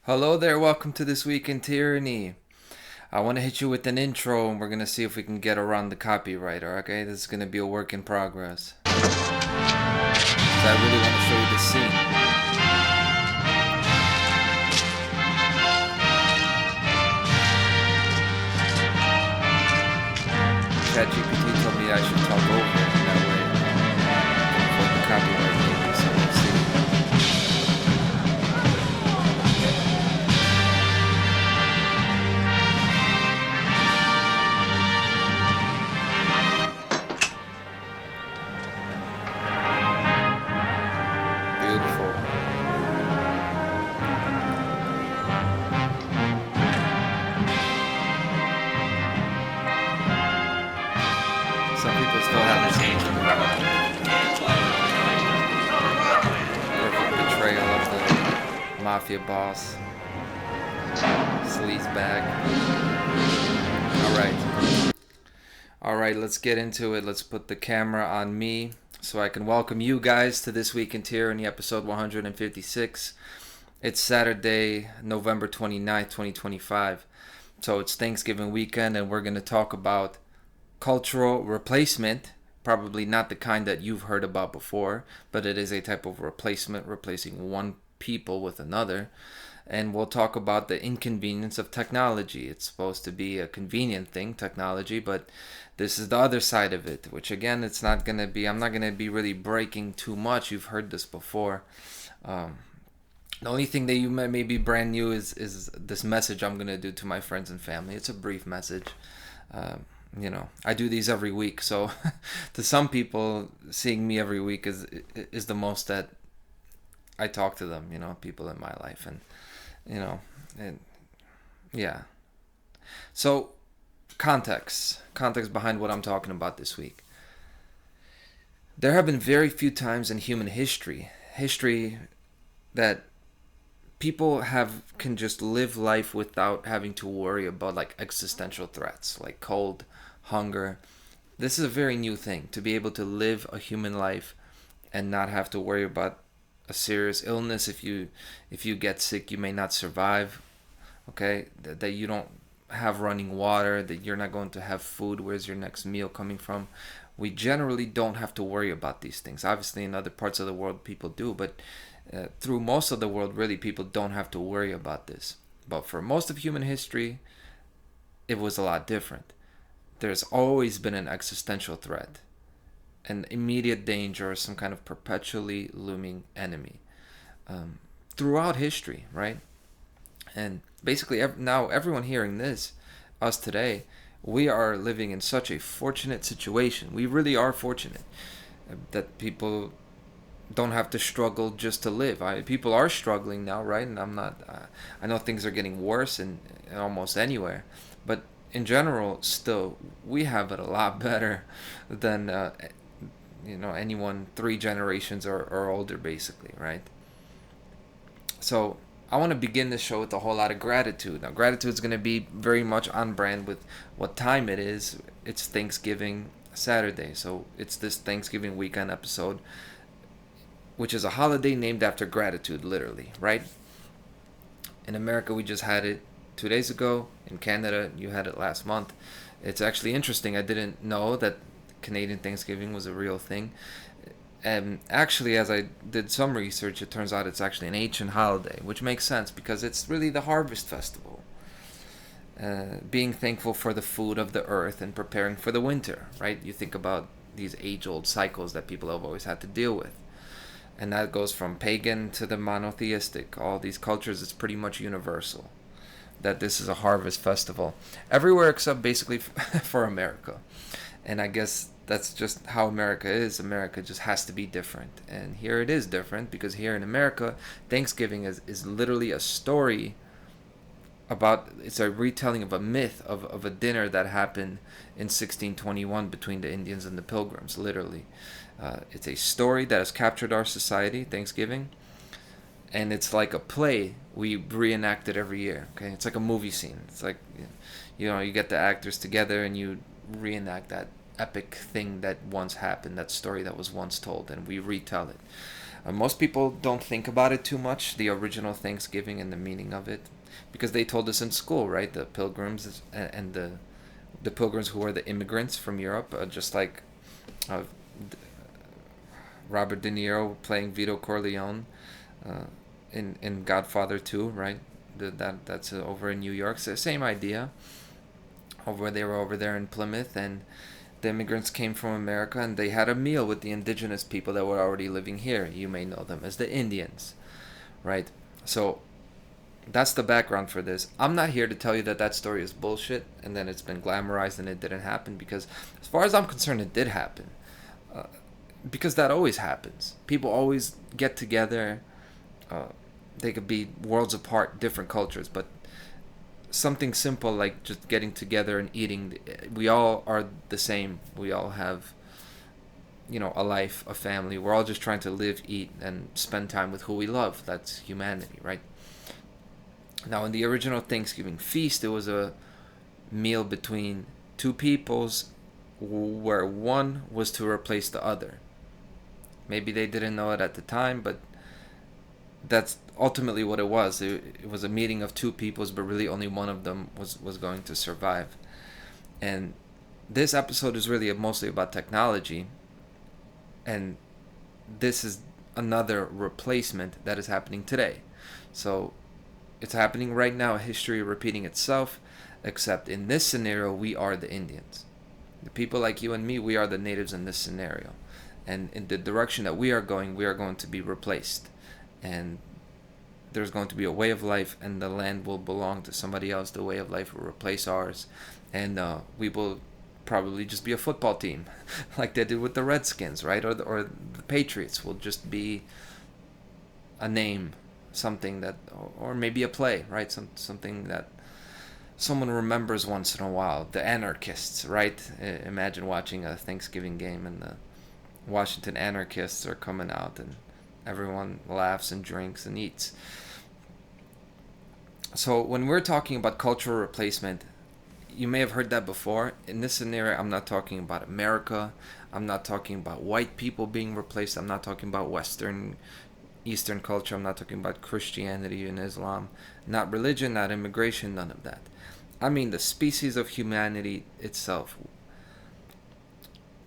Hello there, welcome to This Week in Tyranny. I want to hit you with an intro and we're going to see if we can get around the copyright, okay? This is going to be a work in progress. So I really want to show you the scene. ChatGPT told me I should talk over it, and that way I can avoid the copyright maybe, so let's see. Beautiful. Some people still have this perfect betrayal of the mafia boss. Sleaze bag. Alright, let's get into it. Let's put the camera on me so I can welcome you guys to This Week in Tyranny, episode 156. It's Saturday, November 29th, 2025. So it's Thanksgiving weekend, and we're going to talk about cultural replacement. Probably not the kind that you've heard about before, but it is a type of replacement, replacing one people with another. And we'll talk about the inconvenience of technology. It's supposed to be a convenient thing, technology, but this is the other side of it, which again, it's not going to be, I'm not going to be really breaking too much. You've heard this before. The only thing that you may be brand new is this message I'm going to do to my friends and family. It's a brief message. I do these every week. So to some people, seeing me every week is the most that I talk to them, people in my life. And yeah. So context behind what I'm talking about this week. There have been very few times in human history that people can just live life without having to worry about like existential threats like cold, hunger. This is a very new thing, to be able to live a human life and not have to worry about a serious illness. If you get sick, you may not survive. Okay, that you don't have running water, that you're not going to have food. Where's your next meal coming from? We generally don't have to worry about these things. Obviously, in other parts of the world, people do, but through most of the world, really, people don't have to worry about this. But for most of human history, it was a lot different. There's always been an existential threat, an immediate danger, or some kind of perpetually looming enemy throughout history, right? And basically, now everyone hearing this, us today, we are living in such a fortunate situation. We really are fortunate that people don't have to struggle just to live. People are struggling now, right? And I'm not. I know things are getting worse in almost anywhere, but in general, still, we have it a lot better than anyone 3 generations or older, basically, right? So I want to begin this show with a whole lot of gratitude. Now, gratitude is going to be very much on brand with what time it is. It's Thanksgiving Saturday, so it's this Thanksgiving weekend episode, which is a holiday named after gratitude, literally, right? In America, we just had it 2 days ago. In Canada, you had it last month. It's actually interesting. I didn't know that Canadian Thanksgiving was a real thing. And actually, as I did some research, it turns out it's actually an ancient holiday, which makes sense because it's really the harvest festival. Being thankful for the food of the earth and preparing for the winter, right? You think about these age-old cycles that people have always had to deal with. And that goes from pagan to the monotheistic. All these cultures, it's pretty much universal that this is a harvest festival. Everywhere except basically for America. And I guess that's just how America is. America just has to be different. And here it is different because here in America, Thanksgiving is literally a story about, it's a retelling of a myth of a dinner that happened in 1621 between the Indians and the Pilgrims, literally. It's a story that has captured our society, Thanksgiving, and it's like a play. We reenact it every year. Okay, it's like a movie scene. It's like, you get the actors together and you reenact that epic thing that once happened, that story that was once told, and we retell it. Most people don't think about it too much, the original Thanksgiving and the meaning of it, because they told us in school, right? The pilgrims and the pilgrims who were the immigrants from Europe, just like uh, Robert De Niro playing Vito Corleone uh, in Godfather 2, right? That's over in New York. So same idea. They were over there in Plymouth, and the immigrants came from America, and they had a meal with the indigenous people that were already living here. You may know them as the Indians, right? So that's the background for this. I'm not here to tell you that that story is bullshit and then it's been glamorized and it didn't happen, because as far as I'm concerned, it did happen. Uh, because that always happens. People always get together. Uh, they could be worlds apart, different cultures, but something simple like just getting together and eating. We all are the same. We all have, a life, a family. We're all just trying to live, eat, and spend time with who we love. That's humanity, right? Now, in the original Thanksgiving feast, it was a meal between two peoples where one was to replace the other. Maybe they didn't know it at the time, but that's ultimately what it was. It was a meeting of two peoples, but really only one of them was going to survive. And this episode is really mostly about technology, and this is another replacement that is happening today. So it's happening right now, history repeating itself, except in this scenario, we are the Indians. The people like you and me, we are the natives in this scenario. And in the direction that we are going to be replaced. And there's going to be a way of life, and the land will belong to somebody else. The way of life will replace ours. And we will probably just be a football team, like they did with the Redskins, right? Or the Patriots will just be a name, something that, or maybe a play, right? Something that someone remembers once in a while. The Anarchists, right? Imagine watching a Thanksgiving game and the Washington Anarchists are coming out and everyone laughs and drinks and eats. So when we're talking about cultural replacement, you may have heard that before. In this scenario, I'm not talking about America. I'm not talking about white people being replaced. I'm not talking about Western, Eastern culture. I'm not talking about Christianity and Islam. Not religion, not immigration, none of that. I mean the species of humanity itself.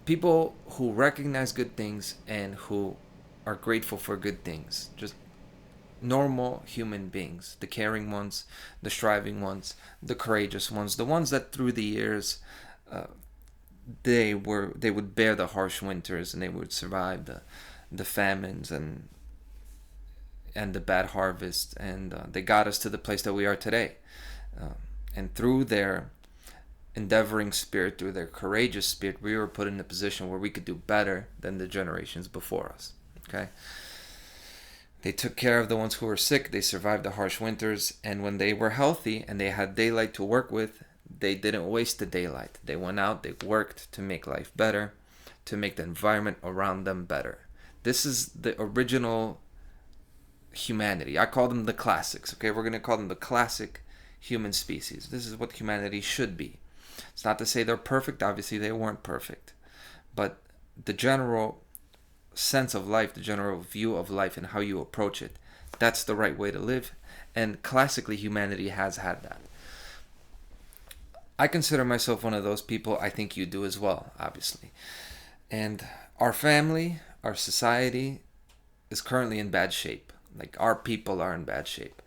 People who recognize good things and who are grateful for good things. Just normal human beings, the caring ones, the striving ones, the courageous ones, the ones that through the years they would bear the harsh winters and they would survive the famines and the bad harvest, and they got us to the place that we are today. And through their endeavoring spirit, through their courageous spirit, we were put in a position where we could do better than the generations before us. Okay. They took care of the ones who were sick. They survived the harsh winters. And when they were healthy and they had daylight to work with, they didn't waste the daylight. They went out, they worked to make life better, to make the environment around them better. This is the original humanity. I call them the classics. Okay, we're going to call them the classic human species. This is what humanity should be. It's not to say they're perfect. Obviously, they weren't perfect. But the general sense of life, the general view of life and how you approach it, that's the right way to live. And classically, humanity has had that. I consider myself one of those people. I think you do as well, obviously. And our family, our society is currently in bad shape. Like, our people are in bad shape.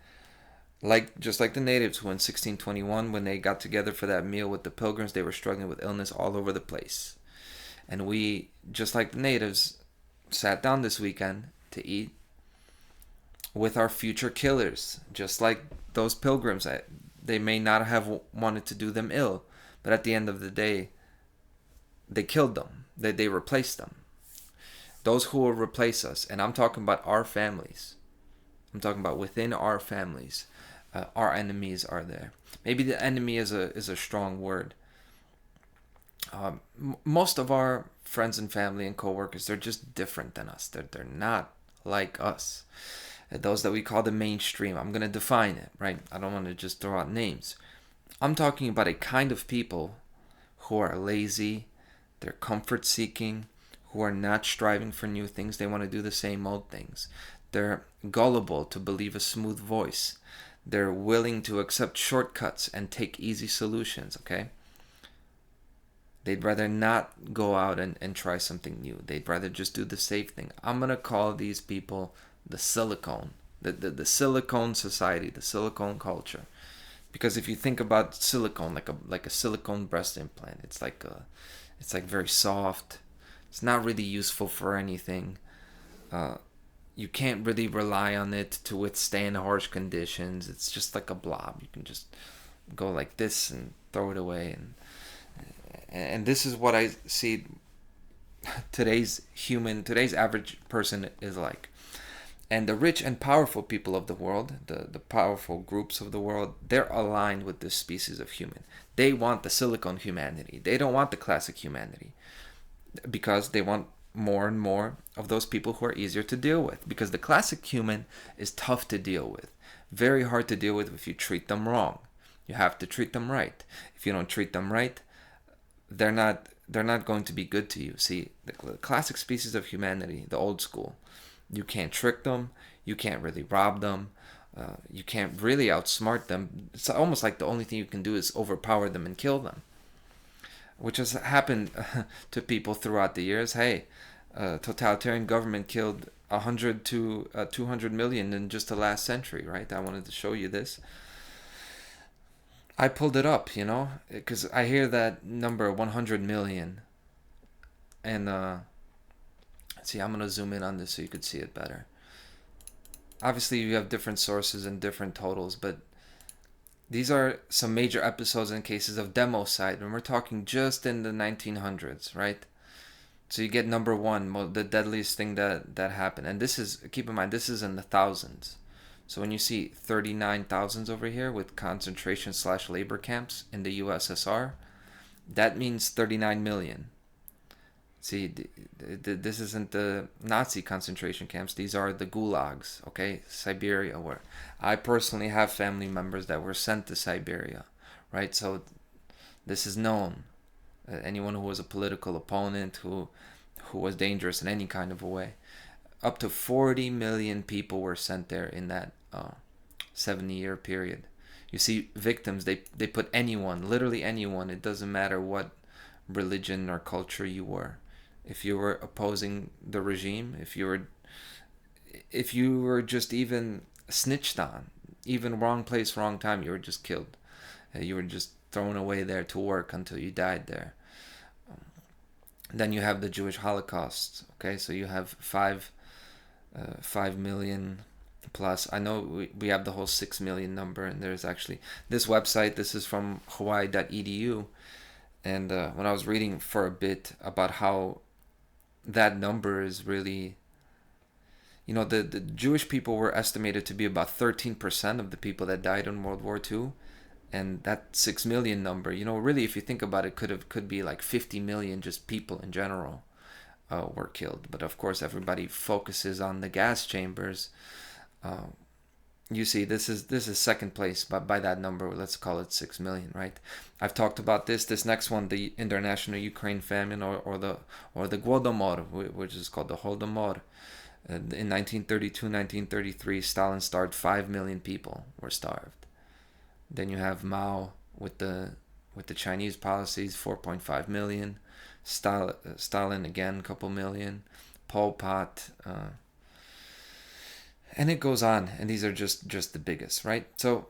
Just like the natives who in 1621, when they got together for that meal with the pilgrims, they were struggling with illness all over the place. And we, just like the natives, sat down this weekend to eat with our future killers, just like those pilgrims. They may not have wanted to do them ill, but at the end of the day, they killed them. They replaced them. Those who will replace us, and I'm talking about our families. I'm talking about within our families. Our enemies are there. Maybe the enemy is a strong word. Most of our friends and family and coworkers, they're just different than us. They're not like us. Those that we call the mainstream. I'm going to define it, right? I don't want to just throw out names. I'm talking about a kind of people who are lazy, they're comfort seeking, who are not striving for new things. They want to do the same old things. They're gullible to believe a smooth voice. They're willing to accept shortcuts and take easy solutions, okay? They'd rather not go out and try something new. They'd rather just do the safe thing. I'm going to call these people the silicone, the silicone society, the silicone culture. Because if you think about silicone, like a silicone breast implant, it's like very soft. It's not really useful for anything. You can't really rely on it to withstand harsh conditions. It's just like a blob. You can just go like this and throw it away. And this is what I see today's average person is like. And the rich and powerful people of the world, the powerful groups of the world, they're aligned with this species of human. They want the silicone humanity. They don't want the classic humanity, because they want more and more of those people who are easier to deal with. Because the classic human is tough to deal with. Very hard to deal with if you treat them wrong. You have to treat them right. If you don't treat them right, they're not going to be good to you. See, the classic species of humanity, the old school, you can't trick them. You can't really rob them. You can't really outsmart them. It's almost like the only thing you can do is overpower them and kill them, which has happened to people throughout the years. Hey, totalitarian government killed 100 to 200 million in just the last century, right? I wanted to show you this. I pulled it up, because I hear that number 100 million. And see, I'm going to zoom in on this so you could see it better. Obviously, you have different sources and different totals, but these are some major episodes and cases of democide, and we're talking just in the 1900s, right? So you get number one, the deadliest thing that happened. And this is, keep in mind, this is in the thousands. So when you see 39,000 over here with concentration/labor camps in the USSR, that means 39 million. See, this isn't the Nazi concentration camps. These are the gulags, okay? Siberia, where I personally have family members that were sent to Siberia, right? So this is known. Anyone who was a political opponent, who was dangerous in any kind of a way. Up to 40 million people were sent there in that 70-year period. You see, victims, they put anyone, literally anyone, it doesn't matter what religion or culture you were. If you were opposing the regime, if you were just even snitched on, even wrong place, wrong time, you were just killed. You were just thrown away there to work until you died there. Then you have the Jewish Holocaust. Okay, so you have 5 million plus. I know we have the whole 6 million number, and there's actually this website. This is from Hawaii.edu, and when I was reading for a bit about how that number is really, the Jewish people were estimated to be about 13% of the people that died in World War II. And that 6 million number, really, if you think about it, could be like 50 million just people in general were killed. But of course, everybody focuses on the gas chambers. You see, this is second place, but by that number, let's call it 6 million, right? I've talked about this next one, the International Ukraine Famine, or the Głodomor, which is called the Holodomor. In 1932-1933, Stalin starved 5 million people were starved. Then you have Mao with the Chinese policies, 4.5 million. Stalin again, a couple million. Pol Pot, and it goes on. And these are just the biggest, right? So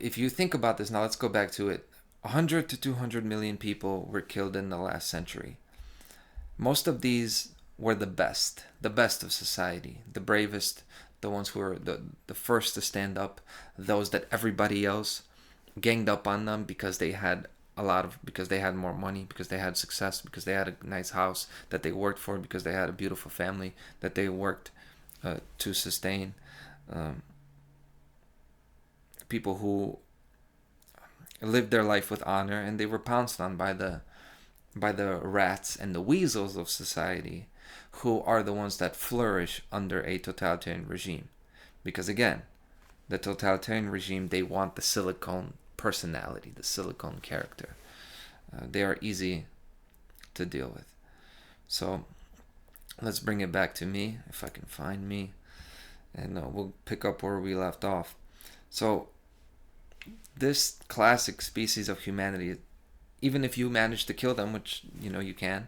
if you think about this now, let's go back to it. 100 to 200 million people were killed in the last century. Most of these were the best of society, the bravest, the ones who were the first to stand up, those that everybody else ganged up on them because they had because they had more money, because they had success, because they had a nice house that they worked for, because they had a beautiful family that they worked to sustain. People who lived their life with honor, and they were pounced on by the rats and the weasels of society, who are the ones that flourish under a totalitarian regime. Because again, the totalitarian regime, they want the silicone personality, the silicone character. They are easy to deal with. So let's bring it back to me, if I can find me, and we'll pick up where we left off. So this classic species of humanity, even if you manage to kill them, which you can,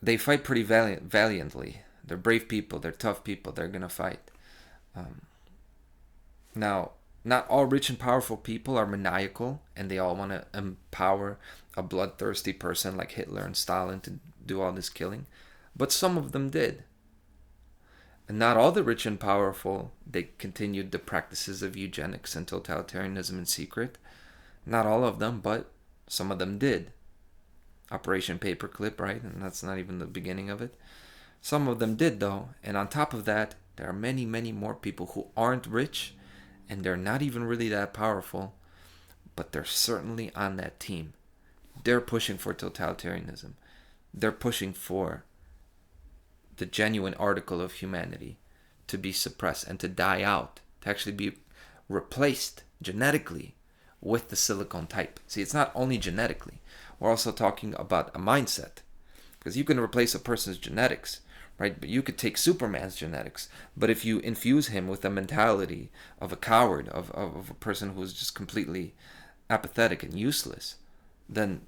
they fight pretty valiantly. They're brave people. They're tough people. They're gonna fight. Now, not all rich and powerful people are maniacal, and they all want to empower a bloodthirsty person like Hitler and Stalin to do all this killing, but some of them did. And not all the rich and powerful, they continued the practices of eugenics and totalitarianism in secret. Not all of them, but some of them did. Operation Paperclip, right? And that's not even the beginning of it. Some of them did, though. And on top of that, there are many, many more people who aren't rich, and they're not even really that powerful, but they're certainly on that team. They're pushing for totalitarianism. They're pushing for the genuine article of humanity to be suppressed and to die out, to actually be replaced genetically with the silicon type. See, it's not only genetically. We're also talking about a mindset. Because you can replace a person's genetics, right? But you could take Superman's genetics. But if you infuse him with a mentality of a coward, of a person who's just completely apathetic and useless, then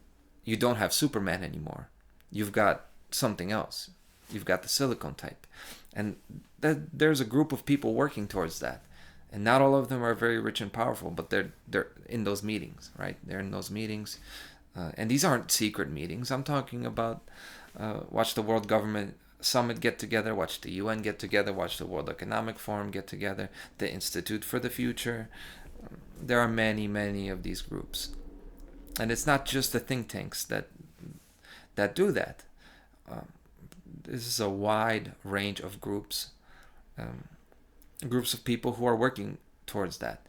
you don't have Superman anymore. You've got something else. You've got the silicon type. And there's a group of people working towards that. And not all of them are very rich and powerful, but they're in those meetings, right? They're in those meetings. And these aren't secret meetings. I'm talking about watch the World Government Summit get together, watch the UN get together, watch the World Economic Forum get together, the Institute for the Future. There are many, many of these groups. And it's not just the think tanks that do that. This is a wide range of groups, groups of people who are working towards that.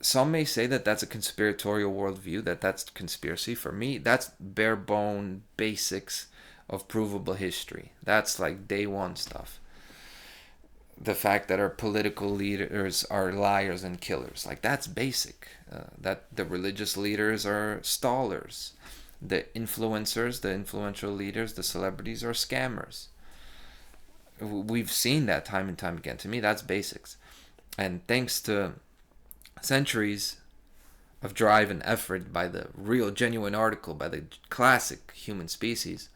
Some may say that that's a conspiratorial worldview, that's conspiracy. For me, that's bare bone basics of provable history. That's like day one stuff. The fact that our political leaders are liars and killers, like that's basic. That the religious leaders are stallers. The influencers, the influential leaders, the celebrities are scammers. We've seen that time and time again. To me, that's basics. And thanks to centuries of drive and effort by the real genuine article, by the classic human species,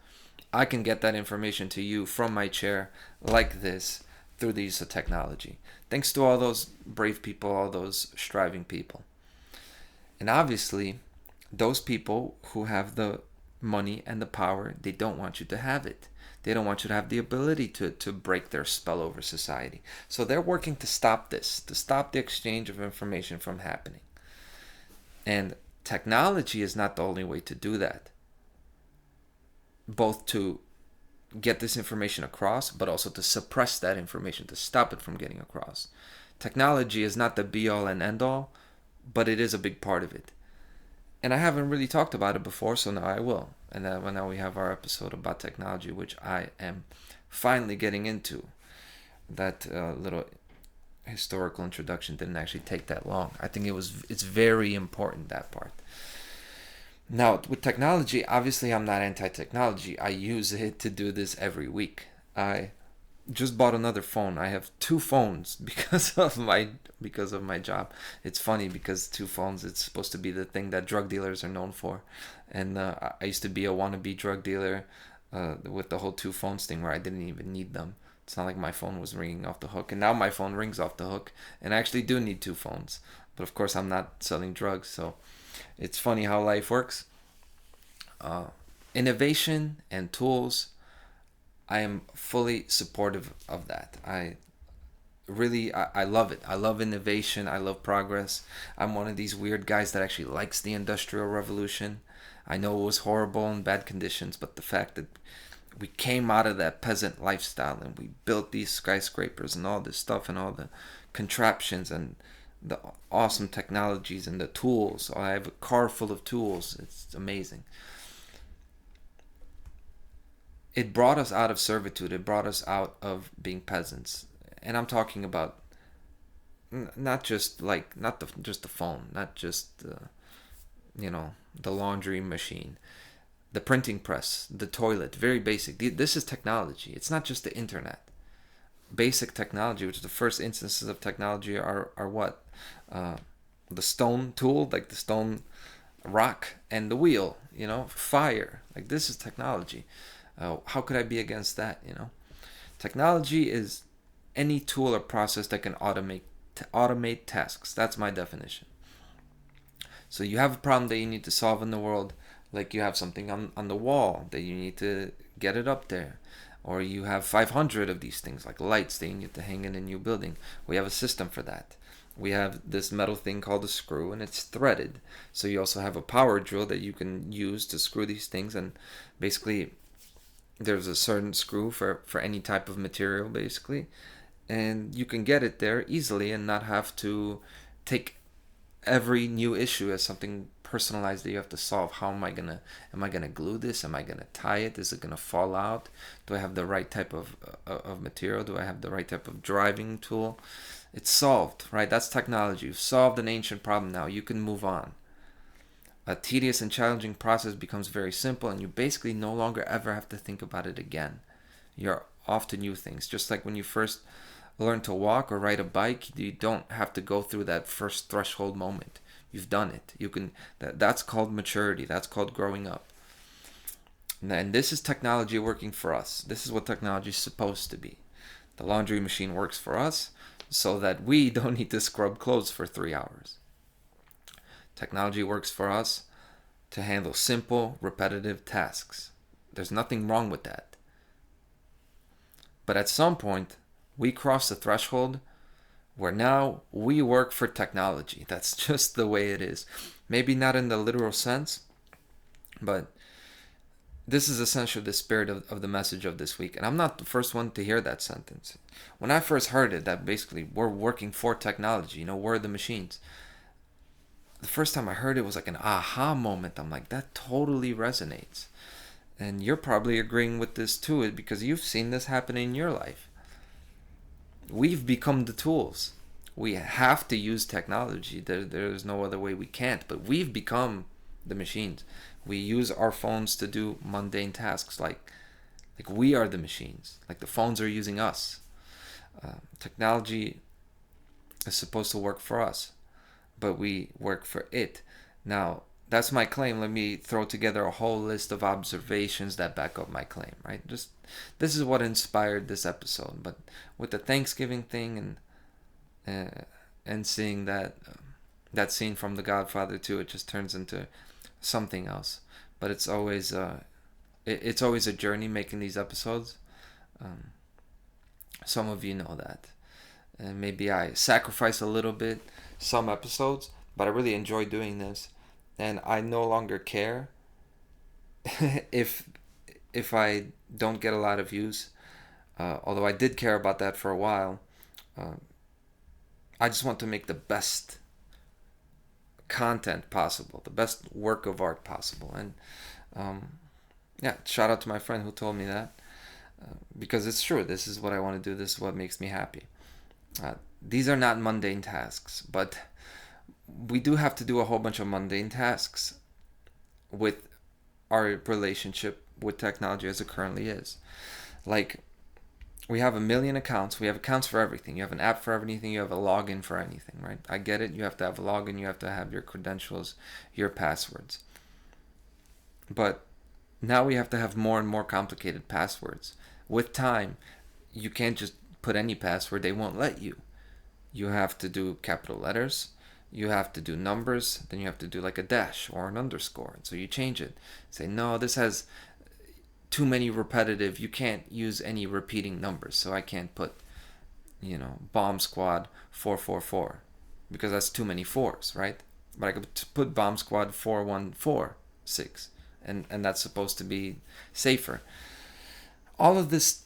I can get that information to you from my chair like this through the use of technology. Thanks to all those brave people, all those striving people. And obviously, those people who have the money and the power, they don't want you to have it. They don't want you to have the ability to break their spell over society. So they're working to stop this, to stop the exchange of information from happening. And technology is not the only way to do that. Both to get this information across, but also to suppress that information, to stop it from getting across. Technology is not the be-all and end-all, but it is a big part of it. And I haven't really talked about it before, so now I will. And now we have our episode about technology, which I am finally getting into. That little historical introduction didn't actually take that long. I think it's very important, that part. Now, with technology, obviously I'm not anti-technology. I use it to do this every week. I just bought another phone. I have two phones because of my job. It's funny because two phones, it's supposed to be the thing that drug dealers are known for. And I used to be a wannabe drug dealer with the whole two phones thing where I didn't even need them. It's not like my phone was ringing off the hook. And now my phone rings off the hook. And I actually do need two phones. But of course I'm not selling drugs, so it's funny how life works. Innovation and tools, I am fully supportive of that. I love it. I love innovation. I love progress. I'm one of these weird guys that actually likes the Industrial Revolution. I know it was horrible and bad conditions, but the fact that we came out of that peasant lifestyle and we built these skyscrapers and all this stuff and all the contraptions and the awesome technologies and the tools. I have a car full of tools. It's amazing. It brought us out of servitude. It brought us out of being peasants. And I'm talking about not just the phone, not just the laundry machine. the printing press, the toilet, very basic. This is technology. It's not just the internet. Basic technology, which is the first instances of technology, are what? The stone tool, like the stone rock, and the wheel, fire. Like, this is technology. How could I be against that, Technology is any tool or process that can automate tasks. That's my definition. So you have a problem that you need to solve in the world, like you have something on the wall that you need to get it up there. Or you have 500 of these things, like lights that you need to hang in a new building. We have a system for that. We have this metal thing called a screw, and it's threaded. So you also have a power drill that you can use to screw these things. And basically, there's a certain screw for any type of material, basically. And you can get it there easily and not have to take every new issue as something personalized that you have to solve. How am I gonna glue this? Am I gonna tie it? Is it gonna fall out? Do I have the right type of material? Do I have the right type of driving tool? It's solved, right? That's technology. You've solved an ancient problem. Now you can move on. A tedious and challenging process becomes very simple, and you basically no longer ever have to think about it again. You're off to new things. Just like when you first learn to walk or ride a bike, you don't have to go through that first threshold moment. You've done it. You can. That's called maturity. That's called growing up. And this is technology working for us. This is what technology is supposed to be. The laundry machine works for us so that we don't need to scrub clothes for 3 hours. Technology works for us to handle simple, repetitive tasks. There's nothing wrong with that. But at some point, we cross the threshold where now we work for technology. That's just the way it is. Maybe not in the literal sense, but this is essentially the spirit of the message of this week. And I'm not the first one to hear that sentence. When I first heard it, that basically we're working for technology, we're the machines. The first time I heard it was like an aha moment. I'm like, that totally resonates. And you're probably agreeing with this too, because you've seen this happen in your life. We've become the tools. We have to use technology. There's no other way we can't. But we've become the machines. We use our phones to do mundane tasks like we are the machines. Like the phones are using us. Technology is supposed to work for us, but we work for it. Now, that's my claim. Let me throw together a whole list of observations that back up my claim, right? Just this is what inspired this episode. But with the Thanksgiving thing and seeing that scene from The Godfather 2, it just turns into something else. But it's always a journey making these episodes. Some of you know that, and maybe I sacrifice a little bit some episodes, but I really enjoy doing this. And I no longer care if I don't get a lot of views. Although I did care about that for a while. I just want to make the best content possible, the best work of art possible. And shout out to my friend who told me that. Because it's true. This is what I want to do. This is what makes me happy. These are not mundane tasks, but we do have to do a whole bunch of mundane tasks with our relationship with technology as it currently is. Like, we have 1 million accounts. We have accounts for everything. You have an app for everything. You have a login for anything, right? I get it. You have to have a login. You have to have your credentials, your passwords. But now we have to have more and more complicated passwords. With time, you can't just put any password. They won't let you. You have to do capital letters. You have to do numbers. Then you have to do like a dash or an underscore. And so you change it. Say, no, this has too many repetitive. You can't use any repeating numbers. So I can't put, Bomb Squad 444 because that's too many fours, right? But I could put Bomb Squad 4146. And that's supposed to be safer. All of this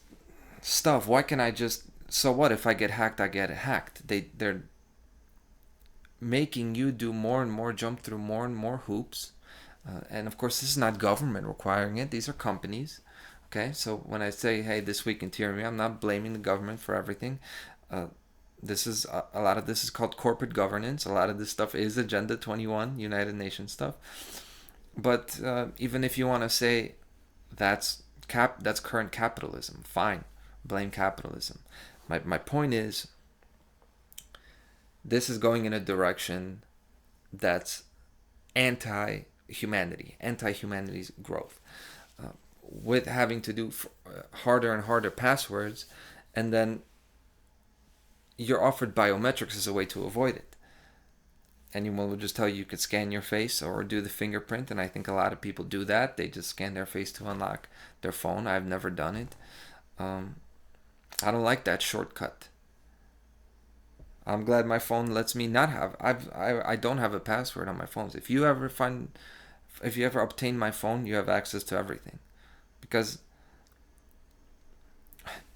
stuff, why can I just... So what if I get hacked? I get hacked. They're making you do more and more, jump through more and more hoops. And of course, this is not government requiring it. These are companies. Okay, so when I say, hey, this week in Tyranny, I'm not blaming the government for everything. This is a lot of this is called corporate governance. A lot of this stuff is Agenda 21, United Nations stuff. But even if you want to say that's current capitalism, fine, blame capitalism. My point is, this is going in a direction that's anti humanity's growth, with having to do harder and harder passwords, and then you're offered biometrics as a way to avoid it. Anyone will just tell you could scan your face or do the fingerprint, and I think a lot of people do that. They just scan their face to unlock their phone. I've never done it. I don't like that shortcut. I'm glad my phone lets me not have. I don't have a password on my phones. If you ever obtain my phone, you have access to everything, because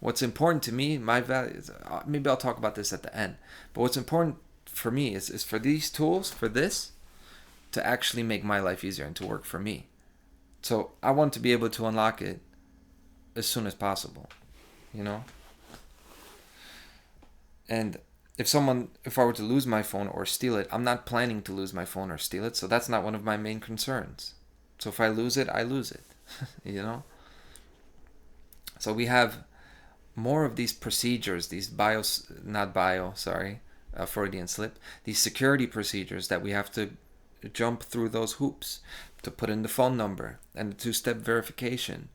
what's important to me, my values. Maybe I'll talk about this at the end. But what's important for me is for these tools, for this, to actually make my life easier and to work for me. So I want to be able to unlock it as soon as possible, you know. And if I were to lose my phone or steal it, I'm not planning to lose my phone or steal it, so that's not one of my main concerns. So if I lose it, I lose it, you know? So we have more of these procedures, these Freudian slip, these security procedures that we have to jump through those hoops to put in the phone number and the two-step verification.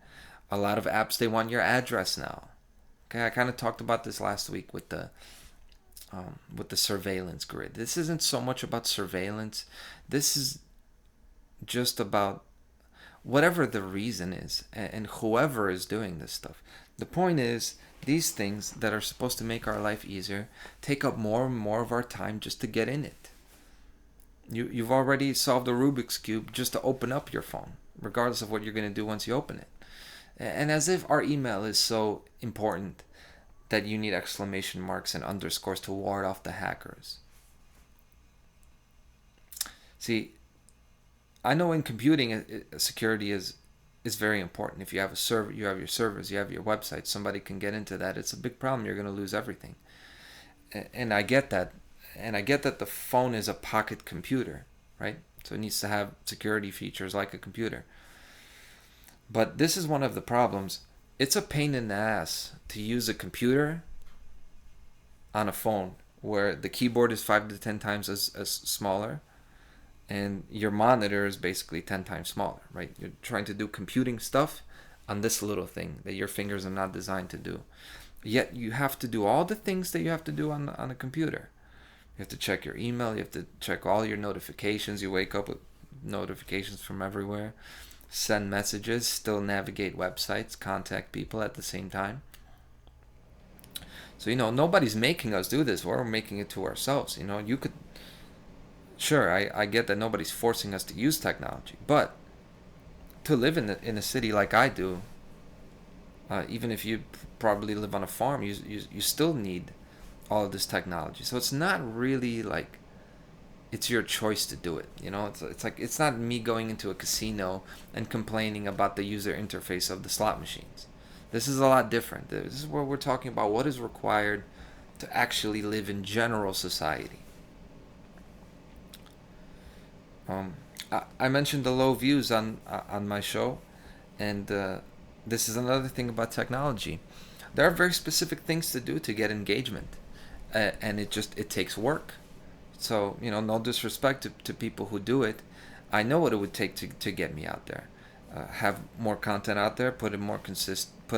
A lot of apps, they want your address now. Okay, I kind of talked about this last week with the surveillance grid. This isn't so much about surveillance. This is just about whatever the reason is and whoever is doing this stuff. The point is, these things that are supposed to make our life easier take up more and more of our time just to get in it. You've already solved a Rubik's Cube just to open up your phone, regardless of what you're going to do once you open it. And as if our email is so important that you need exclamation marks and underscores to ward off the hackers. See, I know in computing, security is very important. If you have a server, you have your servers, you have your website, somebody can get into that. It's a big problem. You're going to lose everything. And I get that. And I get that the phone is a pocket computer, right? So it needs to have security features like a computer. But this is one of the problems. It's a pain in the ass to use a computer on a phone where the keyboard is 5 to 10 times as smaller, and your monitor is basically 10 times smaller, right? You're trying to do computing stuff on this little thing that your fingers are not designed to do. Yet you have to do all the things that you have to do on a computer. You have to check your email, you have to check all your notifications, you wake up with notifications from everywhere, send messages, still navigate websites, contact people at the same time. So, nobody's making us do this. We're making it to ourselves. You could... Sure, I get that nobody's forcing us to use technology, but to live in a city like I do, even if you probably live on a farm, you still need all of this technology. So it's not really like it's your choice to do it. It's like it's not me going into a casino and complaining about the user interface of the slot machines. This is a lot different. This is where we're talking about what is required to actually live in general society. I mentioned the low views on my show, and this is another thing about technology. There are very specific things to do to get engagement, and it takes work. So no disrespect to people who do it. I know what it would take to get me out there. Have more content out there, put it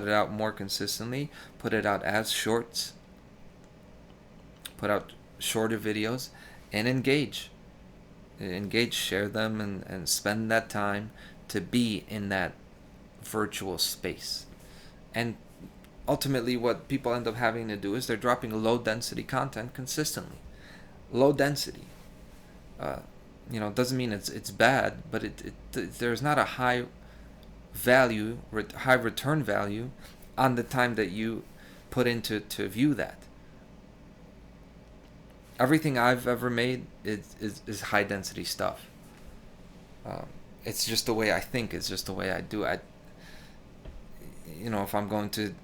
out more consistently, put it out as shorts, put out shorter videos, and engage, share them, and spend that time to be in that virtual space. And ultimately what people end up having to do is they're dropping low density content consistently. Low density, doesn't mean it's bad, but there's not a high return value on the time that you put into to view that. Everything I've ever made is high density stuff. It's just the way I think. It's just the way I do. If I'm going to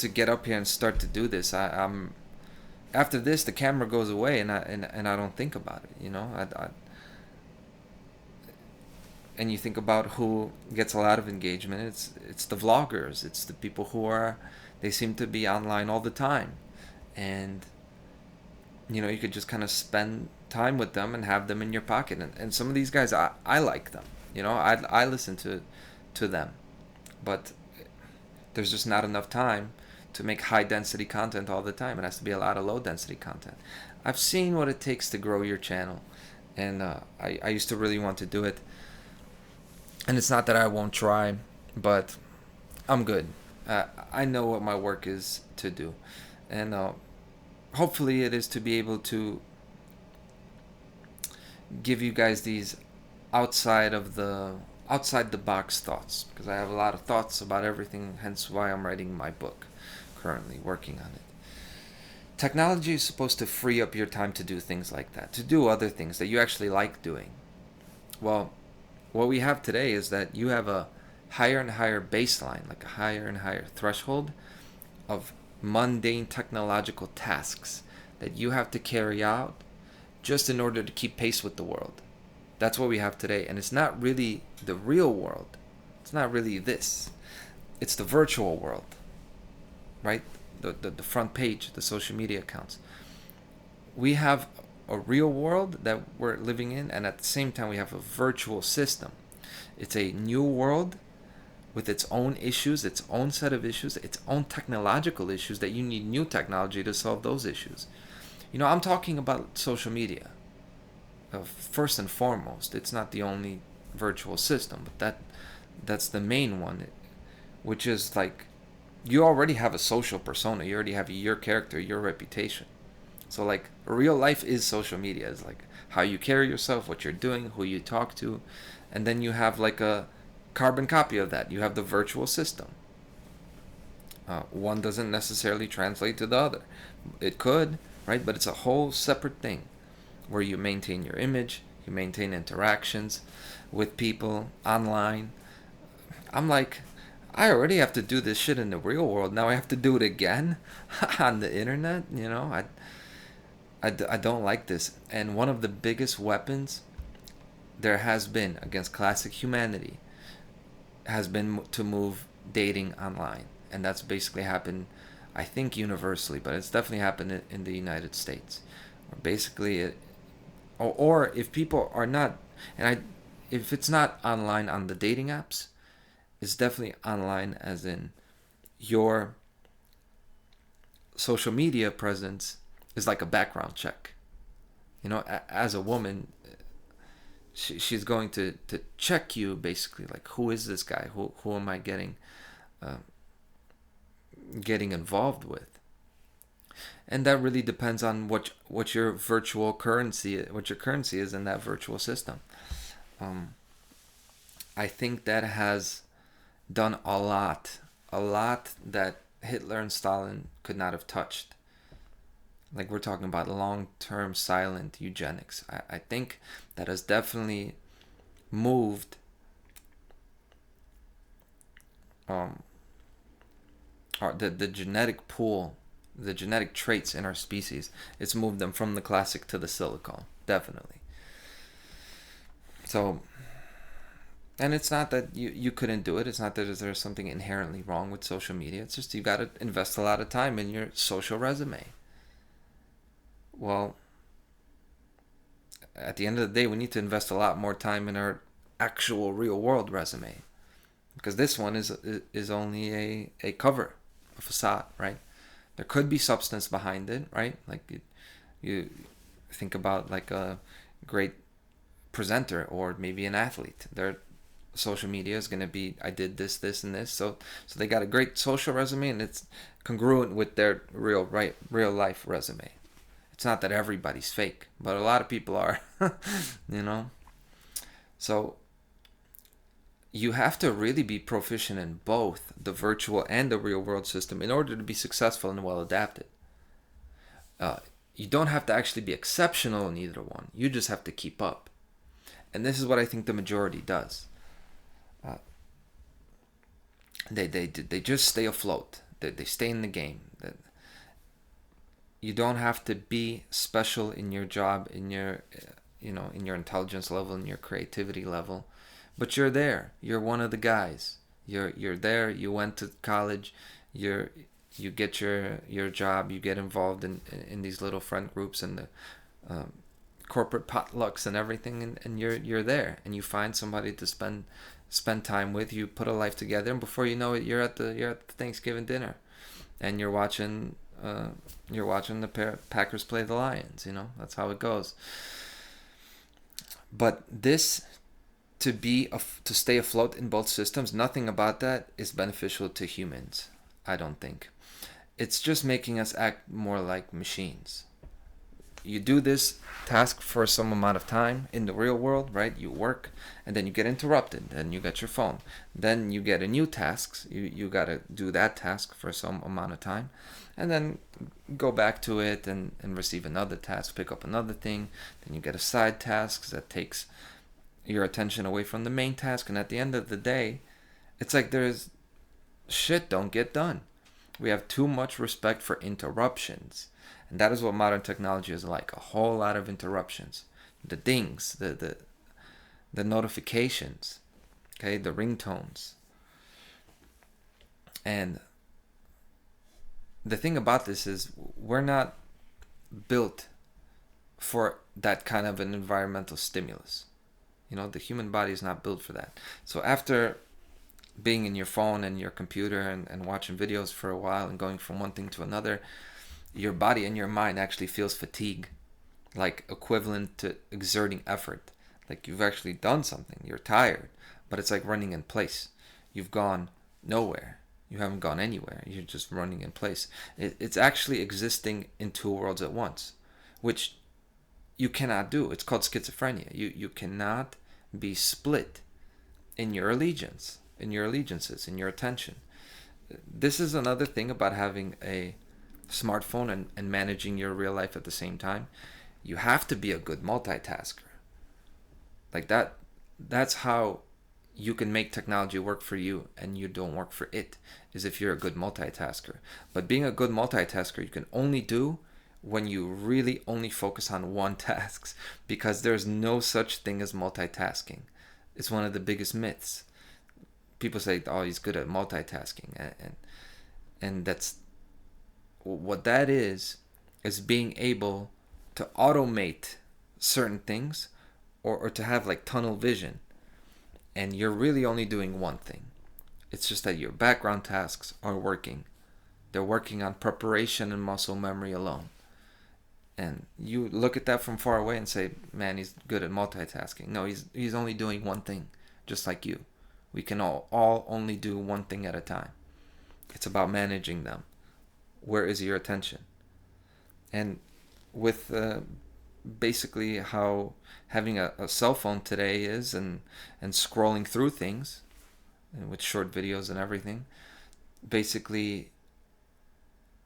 get up here and start to do this, I'm after this the camera goes away and I don't think about it. and you think about who gets a lot of engagement, it's the vloggers, it's the people who are, they seem to be online all the time, and you could just kind of spend time with them and have them in your pocket. And some of these guys, I like them. I listen to them, but there's just not enough time to make high density content all the time. It has to be a lot of low density content. I've seen what it takes to grow your channel, and I used to really want to do it. And it's not that I won't try, but I'm good. I know what my work is to do, and hopefully it is to be able to give you guys these outside the box thoughts, because I have a lot of thoughts about everything, hence why I'm writing my book, currently working on it. Technology is supposed to free up your time to do things like that, to do other things that you actually like doing. Well, what we have today is that you have a higher and higher baseline, like a higher and higher threshold of mundane technological tasks that you have to carry out just in order to keep pace with the world. That's what we have today, and it's not really the real world. It's not really this. It's the virtual world, right? The front page, the social media accounts. We have a real world that we're living in, and at the same time we have a virtual system. It's a new world with its own issues, its own set of issues, its own technological issues that you need new technology to solve those issues. I'm talking about social media. First and foremost, it's not the only virtual system, but that's the main one, which is like, you already have a social persona, you already have your character, your reputation. So like, real life is social media. It's like how you carry yourself, what you're doing, who you talk to, and then you have like a carbon copy of that. You have the virtual system. One doesn't necessarily translate to the other. It could, right? But it's a whole separate thing where you maintain your image, you maintain interactions with people online. I'm like, I already have to do this shit in the real world. Now I have to do it again on the internet. I don't like this. And one of the biggest weapons there has been against classic humanity has been to move dating online. And that's basically happened, I think, universally, but it's definitely happened in the United States. Or basically, or if people are not, if it's not online on the dating apps, it's definitely online as in your social media presence is like a background check. As a woman, she's going to check you, basically, like, who is this guy? Who am I getting involved with? And that really depends on what your virtual currency, what your currency is in that virtual system. I think that has done a lot that Hitler and Stalin could not have touched. Like, we're talking about long-term silent eugenics. I think that has definitely moved the genetic pool, the genetic traits in our species. It's moved them from the classic to the silicone, definitely. So, and it's not that you couldn't do it. It's not that there's something inherently wrong with social media. It's just you got to invest a lot of time in your social resume. Well, at the end of the day, we need to invest a lot more time in our actual real world resume, because this one is only a cover, a facade, right? There could be substance behind it, right? Like, you think about like a great presenter or maybe an athlete. Their social media is going to be, I did this, this, and this. So they got a great social resume, and it's congruent with their real life resume. It's not that everybody's fake, but a lot of people are, So you have to really be proficient in both the virtual and the real world system in order to be successful and well adapted. You don't have to actually be exceptional in either one. You just have to keep up. And this is what I think the majority does. They just stay afloat. They stay in the game. You don't have to be special in your job, in your in your intelligence level, in your creativity level, but you're there. You're one of the guys. You're there. You went to college. You get your job. You get involved in these little friend groups and the corporate potlucks and everything, and you're there, and you find somebody to spend time with. You put a life together, and before you know it, you're at the Thanksgiving dinner, and you're watching the Packers play the Lions. That's how it goes. But this to stay afloat in both systems, nothing about that is beneficial to humans. I don't think. It's just making us act more like machines. You do this task for some amount of time in the real world, right? You work, and then you get interrupted, then you get your phone, then you get a new task. You got to do that task for some amount of time, and then go back to it and receive another task, pick up another thing. Then you get a side task that takes your attention away from the main task, and at the end of the day, it's like there's shit don't get done. We have too much respect for interruptions. And that is what modern technology is like. A whole lot of interruptions. The dings, the notifications, okay, the ringtones. And the thing about this is we're not built for that kind of an environmental stimulus. The human body is not built for that. So after being in your phone and your computer and watching videos for a while and going from one thing to another, your body and your mind actually feels fatigue, like equivalent to exerting effort. Like you've actually done something. You're tired, but it's like running in place. You've gone nowhere. You haven't gone anywhere. You're just running in place. It's actually existing in two worlds at once, which you cannot do. It's called schizophrenia. You cannot be split in your allegiances, in your attention. This is another thing about having a smartphone and managing your real life at the same time. You have to be a good multitasker. Like that's how you can make technology work for you and you don't work for it, is if you're a good multitasker. But being a good multitasker you can only do when you really only focus on one task, because there's no such thing as multitasking. It's one of the biggest myths. People say, oh, he's good at multitasking, and that's what that is being able to automate certain things, or to have like tunnel vision, and you're really only doing one thing. It's just that your background tasks are working. They're working on preparation and muscle memory alone. And you look at that from far away and say, man, he's good at multitasking. No, he's only doing one thing, just like you. We can all only do one thing at a time. It's about managing them. Where is your attention? And with basically how having a cell phone today is, and scrolling through things, and with short videos and everything, basically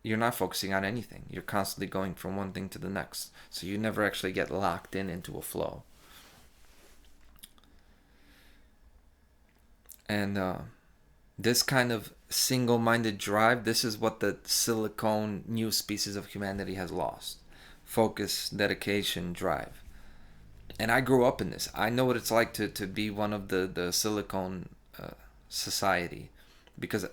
you're not focusing on anything. You're constantly going from one thing to the next. So you never actually get locked into a flow. And this kind of single-minded drive, this is what the silicone new species of humanity has lost. Focus, dedication, drive. And I grew up in this. I know what it's like to be one of the silicone society, because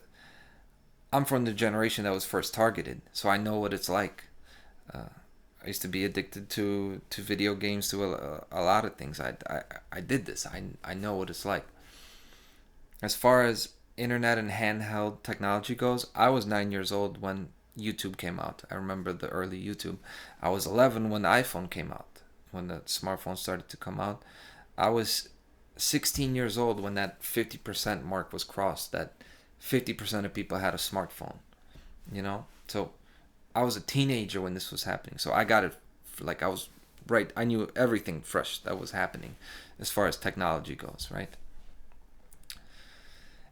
I'm from the generation that was first targeted, so I know what it's like. I used to be addicted to video games, to a lot of things. I did this. I know what it's like. As far as internet and handheld technology goes, I was 9 years old when YouTube came out. I remember the early YouTube. I was 11 when the iPhone came out, when the smartphone started to come out. I was 16 years old when that 50% mark was crossed, that 50% of people had a smartphone, So I was a teenager when this was happening. So I got it, like I was right. I knew everything fresh that was happening as far as technology goes, right?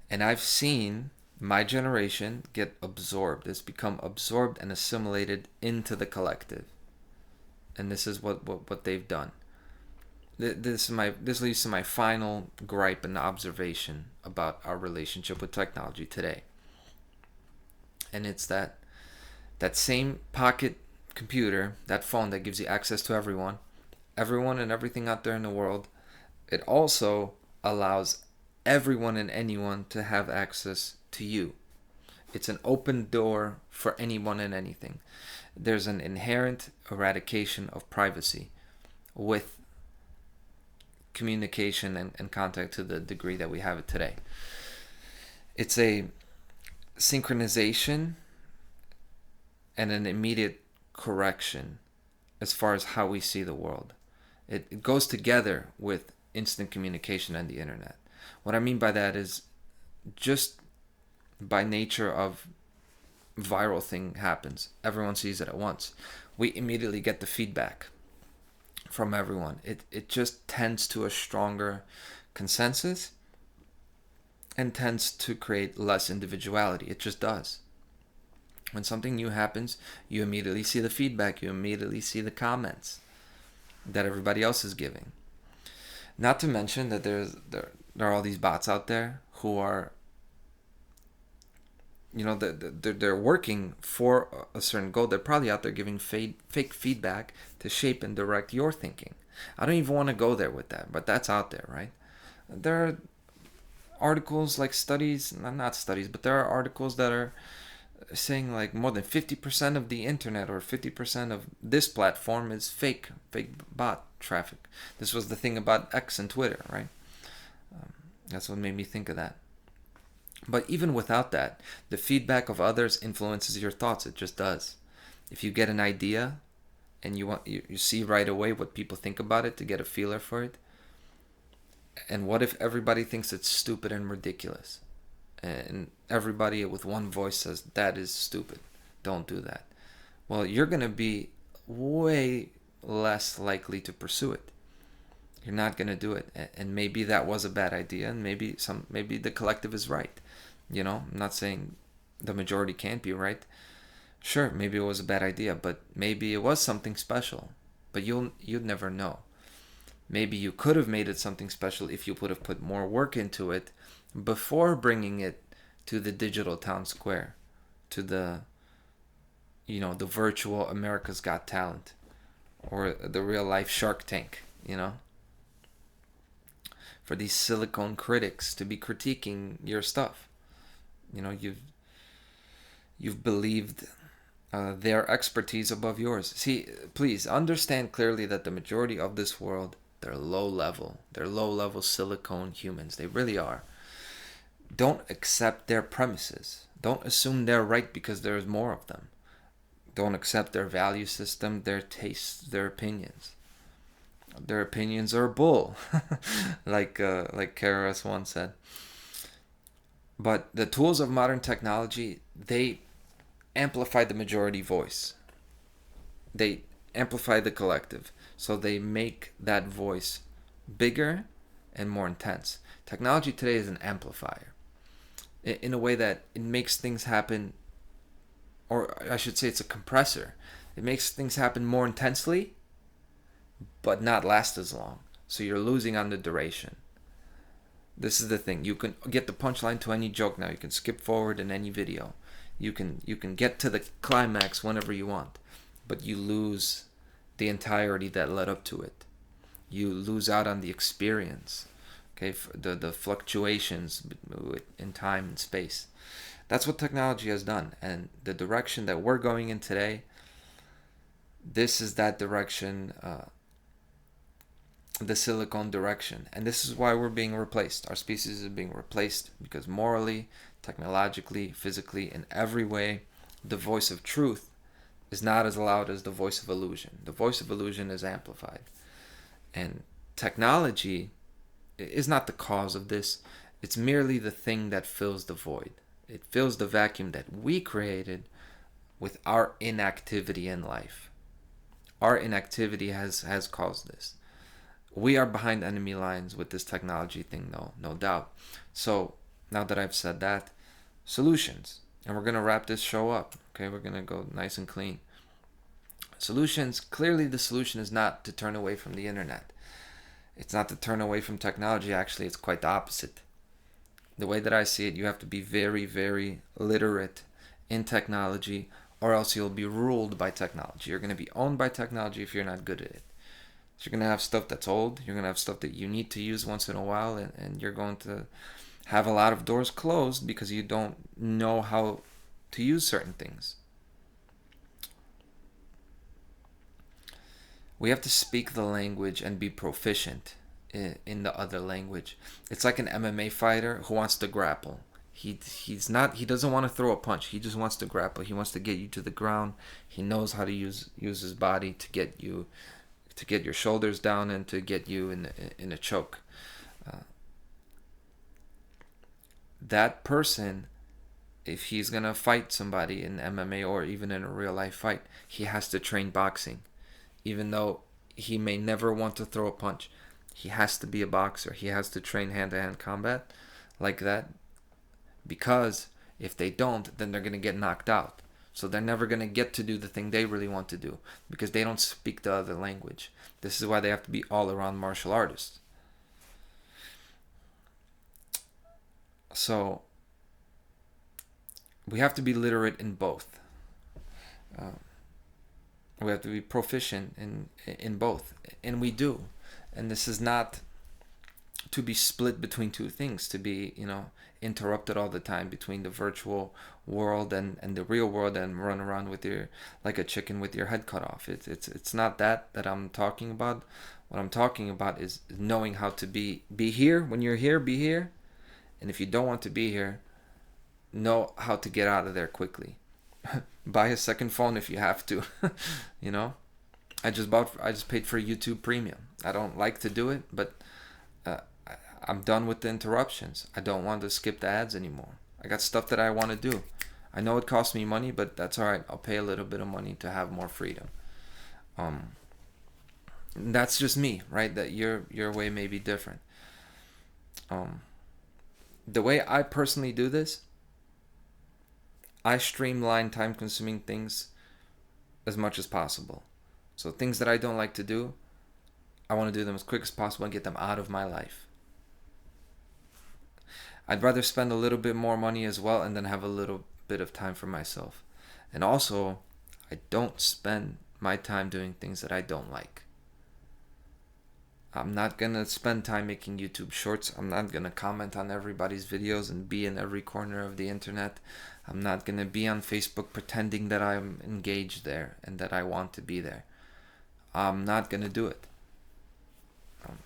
And I've seen my generation get absorbed. It's become absorbed and assimilated into the collective. And this is what they've done. This leads to my final gripe and observation about our relationship with technology today. And it's that same pocket computer, that phone that gives you access to everyone and everything out there in the world. It also allows everyone and anyone to have access to you. It's an open door for anyone and anything. There's an inherent eradication of privacy with communication and contact to the degree that we have it today. It's a synchronization and an immediate correction as far as how we see the world. It goes together with instant communication and the internet. What I mean by that is, just by nature of viral thing happens, everyone sees it at once. We immediately get the feedback from everyone. It just tends to a stronger consensus and tends to create less individuality. It just does. When something new happens, you immediately see the feedback, you immediately see the comments that everybody else is giving. Not to mention that there are all these bots out there who are, they're working for a certain goal. They're probably out there giving fake feedback to shape and direct your thinking. I don't even want to go there with that, but that's out there, right? There are articles like studies, not studies, but there are articles that are saying like more than 50% of the internet or 50% of this platform is fake bot traffic. This was the thing about X and Twitter, right? That's what made me think of that. But even without that, the feedback of others influences your thoughts. It just does. If you get an idea and you see right away what people think about it to get a feeler for it, and what if everybody thinks it's stupid and ridiculous? And everybody with one voice says, that is stupid. Don't do that. Well, you're going to be way less likely to pursue it. You're not going to do it. And maybe that was a bad idea. And maybe the collective is right. I'm not saying the majority can't be right. Sure, maybe it was a bad idea, but maybe it was something special. But you'd never know. Maybe you could have made it something special if you would have put more work into it before bringing it to the digital town square, to the virtual America's Got Talent, or the real life Shark Tank, for these silicone critics to be critiquing your stuff. You've believed their expertise above yours. See, please understand clearly that the majority of this world, they're low level silicone humans. They really are. Don't accept their premises. Don't assume they're right because there's more of them. Don't accept their value system, their tastes, their opinions. Their opinions are bull, like Keras once said. But the tools of modern technology, they amplify the majority voice. They amplify the collective. So they make that voice bigger and more intense. Technology today is an amplifier, in a way that it makes things happen, or I should say it's a compressor. It makes things happen more intensely, but not last as long. So you're losing on the duration. This is the thing. You can get the punchline to any joke now. You can skip forward in any video. You can get to the climax whenever you want, but you lose the entirety that led up to it. You lose out on the experience. Okay, the fluctuations in time and space. That's what technology has done, and the direction that we're going in today, this is that direction, the silicone direction, and this is why we're being replaced. Our species is being replaced because morally, technologically, physically, in every way, the voice of truth is not as loud as the voice of illusion. The voice of illusion is amplified, and technology is not the cause of this. It's merely the thing that fills the void. It fills the vacuum that we created with our inactivity in life. Our inactivity has caused this. We are behind enemy lines with this technology thing, no doubt. So now that I've said that, solutions. And we're going to wrap this show up. Okay, we're going to go nice and clean. Solutions. Clearly the solution is not to turn away from the internet. It's not to turn away from technology. Actually, it's quite the opposite. The way that I see it, you have to be very, very literate in technology, or else you'll be ruled by technology. You're going to be owned by technology if you're not good at it. So you're going to have stuff that's old. You're going to have stuff that you need to use once in a while. And you're going to have a lot of doors closed because you don't know how to use certain things. We have to speak the language and be proficient in the other language. It's like an MMA fighter who wants to grapple. He doesn't want to throw a punch. He just wants to grapple. He wants to get you to the ground. He knows how to use his body to get your shoulders down and to get you in a choke. That person, if he's gonna fight somebody in MMA or even in a real life fight, he has to train boxing. Even though he may never want to throw a punch, he has to be a boxer. He has to train hand-to-hand combat like that, because if they don't, then they're going to get knocked out. So they're never going to get to do the thing they really want to do because they don't speak the other language. This is why they have to be all-around martial artists. So we have to be literate in both. We have to be proficient in both, and we do. And this is not to be split between two things, to be interrupted all the time between the virtual world and the real world, and run around with your like a chicken with your head cut off. It's not that I'm talking about. What I'm talking about is knowing how to be here. When you're here, be here, and if you don't want to be here, know how to get out of there quickly. Buy a second phone if you have to. I just paid for YouTube Premium. I don't like to do it, but I'm done with the interruptions. I don't want to skip the ads anymore. I got stuff that I want to do. I know it costs me money, but that's all right. I'll pay a little bit of money to have more freedom. That's just me, right? That your way may be different. The way I personally do this, I streamline time-consuming things as much as possible. So things that I don't like to do, I want to do them as quick as possible and get them out of my life. I'd rather spend a little bit more money as well and then have a little bit of time for myself. And also, I don't spend my time doing things that I don't like. I'm not going to spend time making YouTube shorts. I'm not going to comment on everybody's videos and be in every corner of the internet. I'm not going to be on Facebook pretending that I'm engaged there and that I want to be there. I'm not going to do it.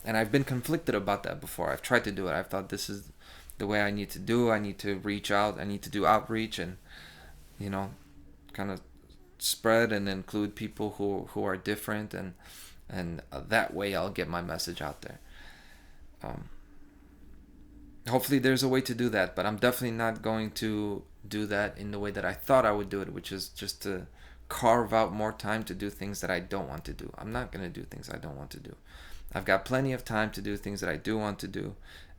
And I've been conflicted about that before. I've tried to do it. I've thought this is the way I need to do. I need to reach out. I need to do outreach and, kind of spread and include people who are different, and that way I'll get my message out there. Hopefully there's a way to do that, but I'm definitely not going to do that in the way that I thought I would do it, which is just to carve out more time to do things that I don't want to do. I'm not going to do things I don't want to do. I've got plenty of time to do things that I do want to do,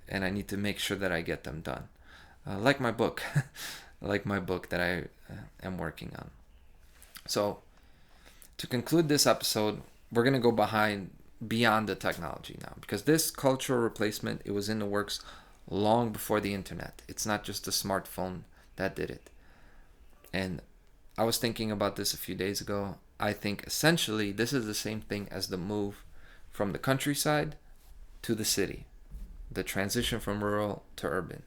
and I need to make sure that I get them done. Like my book. Like my book that I am working on. So, to conclude this episode, we're going to go beyond the technology now, because this cultural replacement, it was in the works long before the internet. It's not just the smartphone that did it. And I was thinking about this a few days ago. I think essentially this is the same thing as the move from the countryside to the city, the transition from rural to urban.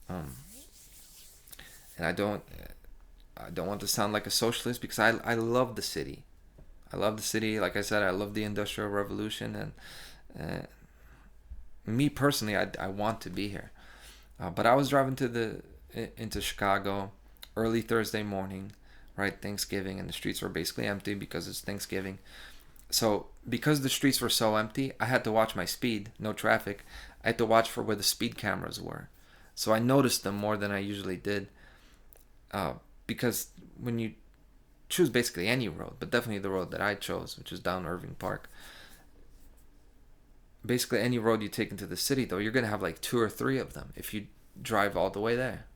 And I don't want to sound like a socialist, because I love the city. I love the city. Like I said, I love the Industrial Revolution, and me personally, I want to be here. But I was driving into Chicago early Thursday morning, right, Thanksgiving, and the streets were basically empty because it's Thanksgiving. So because the streets were so empty, I had to watch my speed, no traffic. I had to watch for where the speed cameras were. So I noticed them more than I usually did. Because when you choose basically any road, but definitely the road that I chose, which is down Irving Park, basically any road you take into the city, though, you're going to have like 2 or 3 of them if you drive all the way there.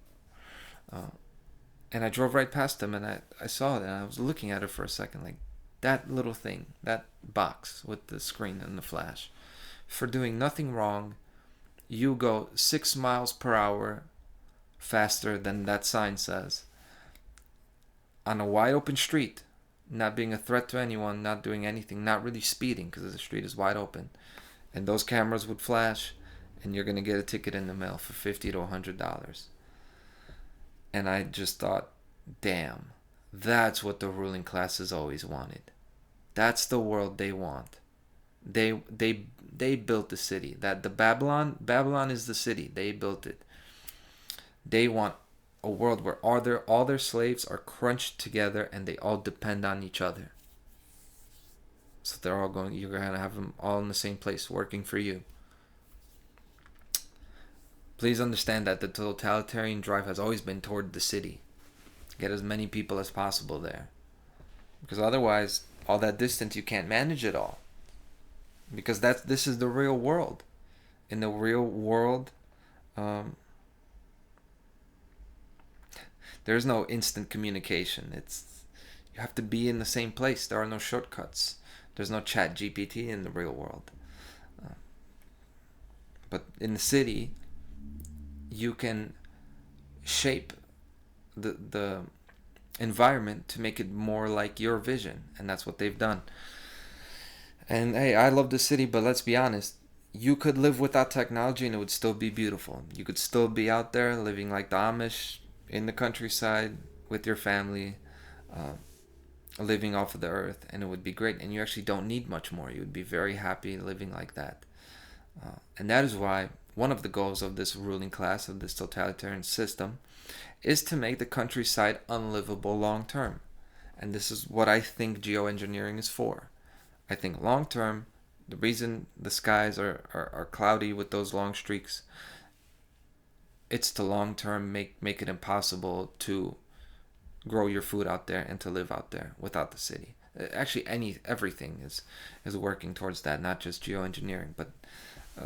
And I drove right past them, and I saw it, and I was looking at it for a second, like, that little thing, that box with the screen and the flash, for doing nothing wrong, you go 6 miles per hour faster than that sign says on a wide open street not being a threat to anyone, not doing anything, not really speeding because the street is wide open. And those cameras would flash, and you're going to get a ticket in the mail for $50 to $100. And I just thought, damn, that's what the ruling classes always wanted. That's the world they want. They built the city. That the Babylon is the city. They built it. They want a world where all their slaves are crunched together and they all depend on each other. So you're gonna have them all in the same place working for you. Please understand that the totalitarian drive has always been toward the city. Get as many people as possible there. Because otherwise, all that distance, you can't manage it all. Because this is the real world. In the real world, there's no instant communication. You have to be in the same place. There are no shortcuts. There's no chat GPT in the real world. But in the city, you can shape the environment to make it more like your vision, and that's what they've done. And hey, I love the city, but let's be honest, you could live without technology and it would still be beautiful. You could still be out there living like the Amish in the countryside with your family, living off of the earth, and it would be great. And you actually don't need much more. You would be very happy living like that. And that is why one of the goals of this ruling class, of this totalitarian system, is to make the countryside unlivable long term. And this is what I think geoengineering is for. I think long term, the reason the skies are cloudy with those long streaks, it's to long term make it impossible to grow your food out there and to live out there without the city. Actually, everything is working towards that, not just geoengineering, but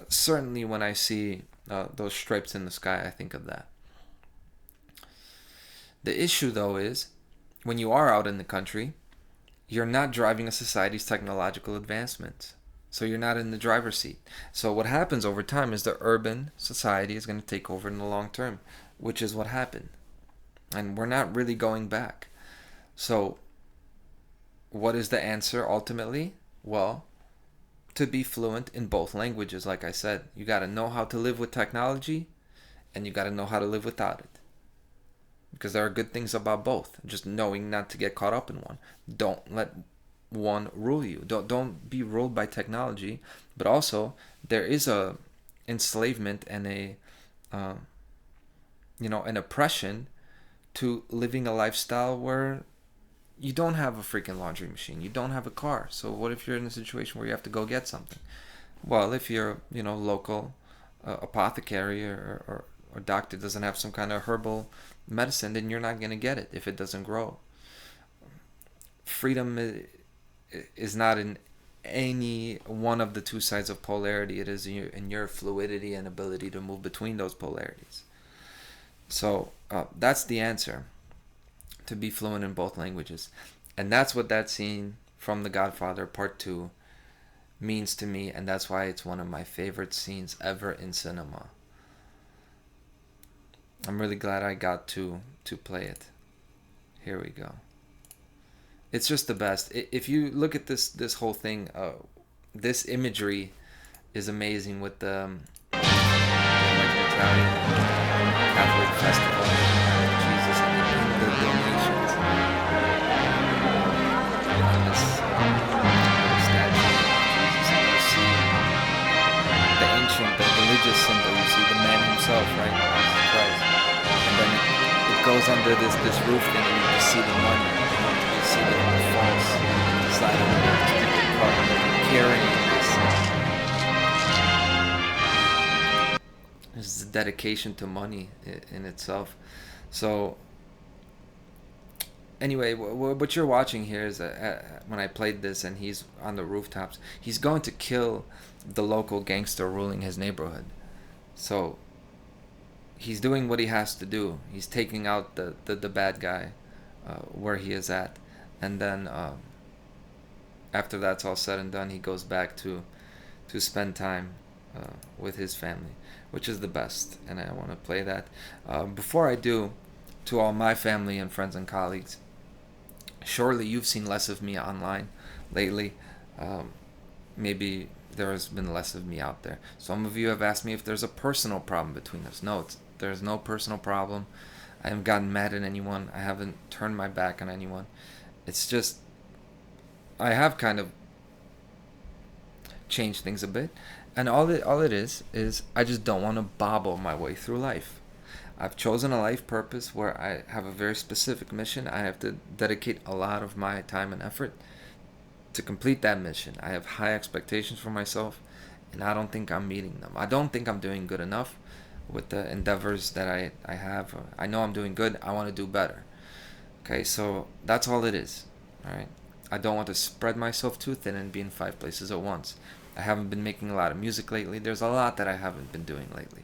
certainly when I see those stripes in the sky, I think of that. The issue, though, is when you are out in the country, you're not driving a society's technological advancements. So you're not in the driver's seat. So what happens over time is the urban society is going to take over in the long term, which is what happened. And we're not really going back. So what is the answer ultimately? Well, to be fluent in both languages, like I said. You got to know how to live with technology, and you got to know how to live without it. Because there are good things about both. Just knowing not to get caught up in one. Don't let one rule you. Don't be ruled by technology. But also, there is a enslavement and an oppression to living a lifestyle where you don't have a freaking laundry machine. You don't have a car. So what if you're in a situation where you have to go get something? Well, if your local apothecary or doctor doesn't have some kind of herbal medicine, then you're not going to get it if it doesn't grow. Freedom is not in any one of the two sides of polarity. It is in your fluidity and ability to move between those polarities. So that's the answer, to be fluent in both languages. And that's what that scene from The Godfather Part 2 means to me, and that's why it's one of my favorite scenes ever in cinema. I'm really glad I got to play it. Here we go. It's just the best. If you look at this whole thing, this imagery is amazing with the Italian Catholic festival of Jesus and the donations on this statue of Jesus. And you see the ancient, the religious symbol. You see the man himself, right? Jesus Christ. And then it goes under this roof thing, and you can see the money. You see the false side of the carrying this is a dedication to money in itself. So anyway, what you're watching here is when I played this and he's on the rooftops, he's going to kill the local gangster ruling his neighborhood. So he's doing what he has to do. He's taking out the bad guy where he is at. And then after that's all said and done, he goes back to spend time with his family, which is the best. And I want to play that. Before I do, to all my family and friends and colleagues, Surely you've seen less of me online lately. Maybe there has been less of me out there. Some of you have asked me if there's a personal problem between us. No, there's no personal problem. I haven't gotten mad at anyone. I haven't turned my back on anyone. It's just I have kind of changed things a bit, and all it is I just don't want to bobble my way through life. I've chosen a life purpose where I have a very specific mission. I have to dedicate a lot of my time and effort to complete that mission. I have high expectations for myself, and I don't think I'm meeting them. I don't think I'm doing good enough with the endeavors that I have. I know I'm doing good. I want to do better. Okay, so that's all it is. All right. I don't want to spread myself too thin and be in 5 places at once. I haven't been making a lot of music lately. There's a lot that I haven't been doing lately.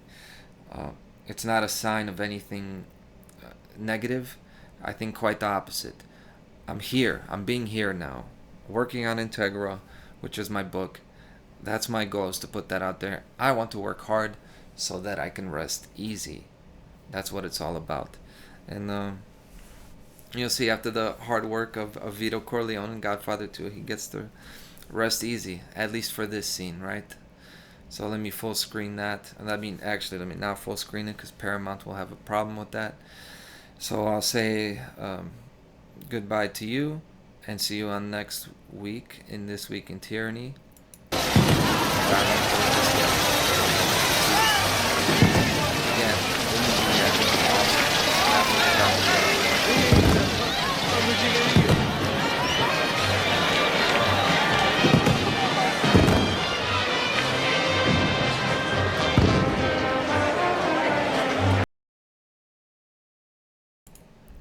It's not a sign of anything negative. I think quite the opposite. I'm here. I'm being here now. Working on Integra, which is my book. That's my goal, is to put that out there. I want to work hard so that I can rest easy. That's what it's all about. And you'll see after the hard work of Vito Corleone and Godfather 2, he gets to rest easy, at least for this scene, right? So let me full screen that. And let me not full screen it because Paramount will have a problem with that. So I'll say goodbye to you and see you on next week in This Week in Tyranny.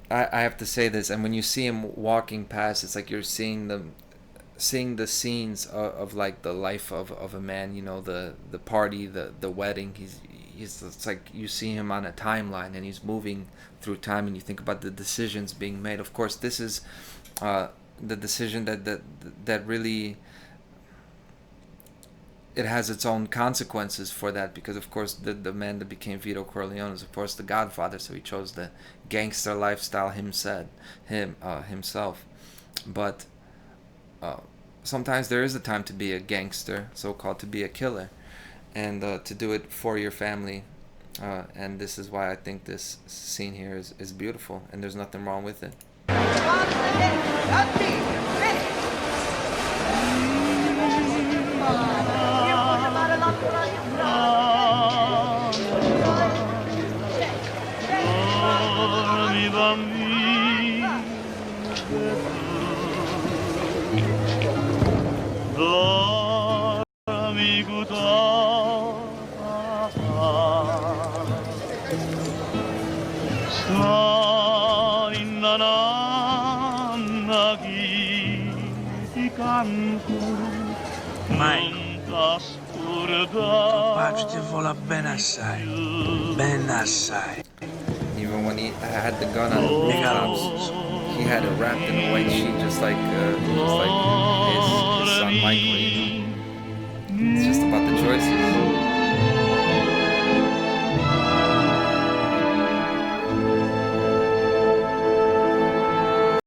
I have to say this, and when you see him walking past, it's like you're seeing the scenes of like the life of a man. You know, the party, the wedding. It's like you see him on a timeline, and he's moving through time, and you think about the decisions being made. Of course, this is the decision that really, it has its own consequences for that, because of course the man that became Vito Corleone is of course the Godfather, so he chose the gangster lifestyle himself. But sometimes there is a time to be a gangster, so-called to be a killer, and to do it for your family. And this is why I think this scene here is beautiful, and there's nothing wrong with it. Mai, tuo padre ti vuole ben assai, ben assai. Even when he had the gun on, he had it wrapped in a white sheet, just like